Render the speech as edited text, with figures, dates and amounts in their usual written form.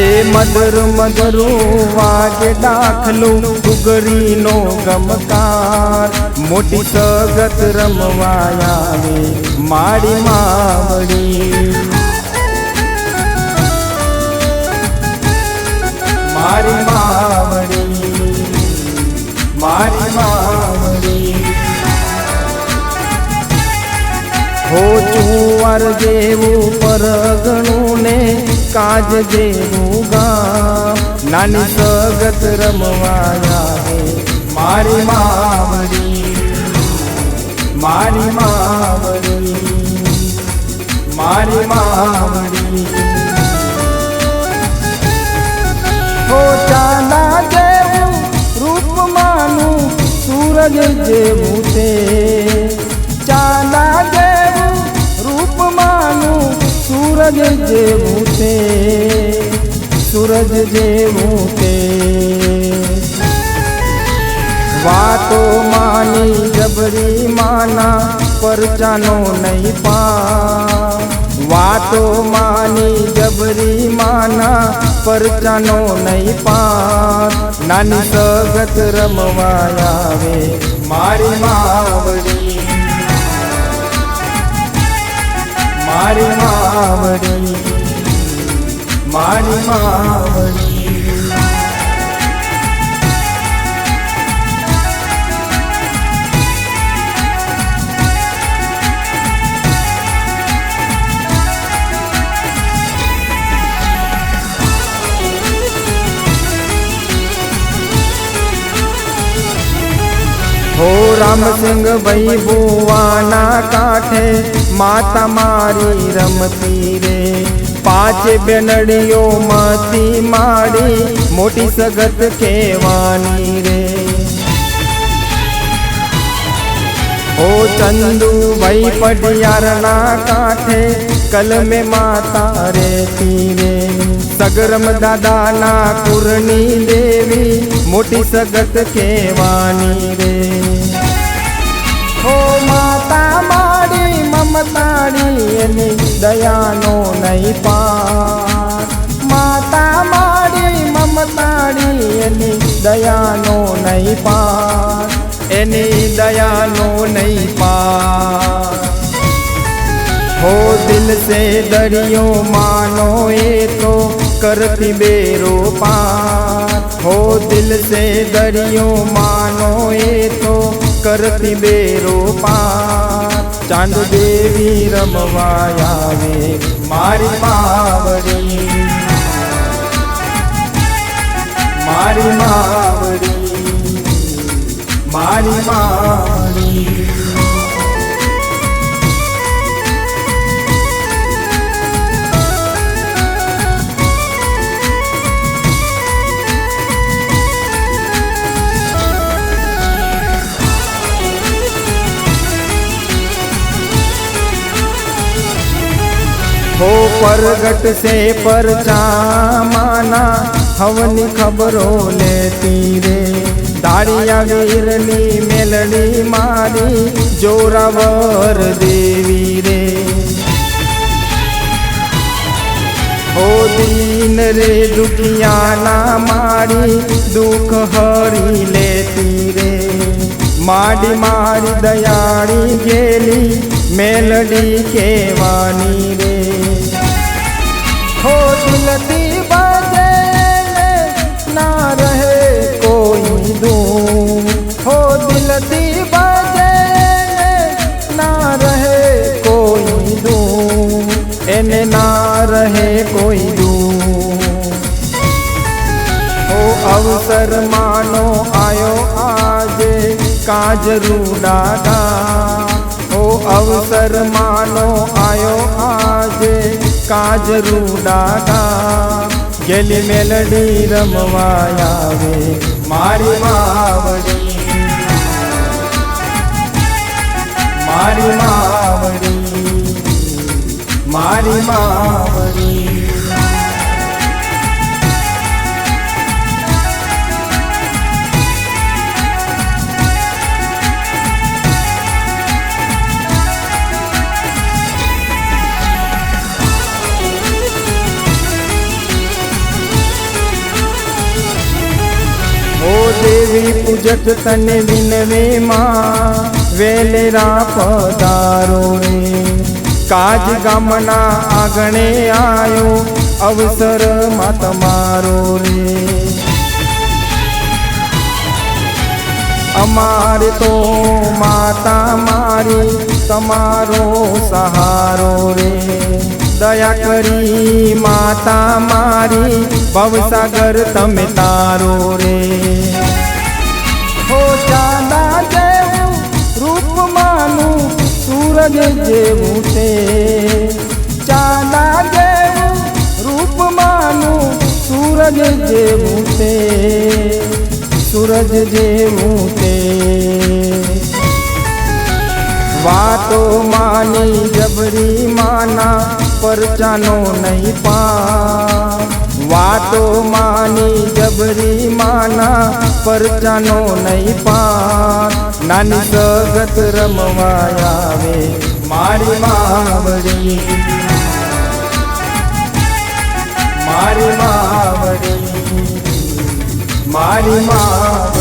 એ મધુર મધુરું વાગે દાખલું ઘૂઘરીનો ગમકાર મોટી સગત રમવા આવે મારી માવડી મારી માવડી મારી માવડી હો ચુંવાર જેવું પરગણું ને કાજ જેવું ગામ નાની સગત રમવા આવે મારી માવડી મારી માવડી મારી માવડી હો ચાંદા જેવું રૂપમાનું સૂરજ જેવું તે ચાંદા જેવું રૂપમાનું સૂરજ જેવું તે સૂરજ જેવું તે વાતો માની જબરી માના પરચાનો નહીં પા વાતો માની જબરી માના પરચાનો નહીં પા નાની સગત રમવા આવે મારી માવડી મારી માવડી મારી માવડી हो रामसिंह भाई बुवाना काठे माता मारी रमती रे पांच बेनड़ियों मती मारी मोटी सगत केवानी रे हो चंदू भाई पटियारना काठे कल में माता रेती रे सगरम दादा ना कुरनी देवी मोटी सगत केवानी रे हो माता मारी ममताड़ी एनी दयानो नहीं पार माता मारी ममताड़ी एनी दयानो नहीं पार एनी दयानो नहीं पार हो दिल से दरियो मानो ये तो करती बेरो पार हो दिल से दरियो मानो ये तो करती बेरो पार चांद देवी रमवा आवे मारी मावड़ी मारी मावड़ी मारी मावड़ी हो परगट से परचा माना हवनी खबरों लेती रे दाड़िया वीरनी मेलड़ी मारी जोरावर देवी रे हो दीन रे दुखिया ना मारी दुख हरी लेती रे माड़ी मारी दयाड़ी गेली मेलडी केवानी रे हो दिलती बाजे ना रहे कोई दूर हो दिलती बाजे ना रहे कोई दूर एने ना रहे कोई दूर हो अवसर मानो आयो आज काज रूडागा हो अवसर मानो आयो आज काज रूडागा गेली मेलडी रमवा आवे मारी मावड़ी मारी मावड़ी मारी मावड़ी પૂજક તને વિનવે માં વેલેરા પધારો રે કાજ ગામના આંગણે આયો અવસર માં તમારો રે અમારે તો માતા મારી તમારો સહારો રે દયા કરી માતા મારી ભવસાગર તમે તારો રે હો ચાંદા જેવું રૂપ માનું સૂરજ જેવું તે ચાંદા જેવું રૂપ માનું સૂરજ જેવું તે સૂરજ જેવું તે વાતો માની જબરી માના પરચાનો નહીં પા વાતો માની જબરી માના પરચાનો નહીં પા નાની સગત રમવા આવે મારી માવડી મારી માવડી મારી મા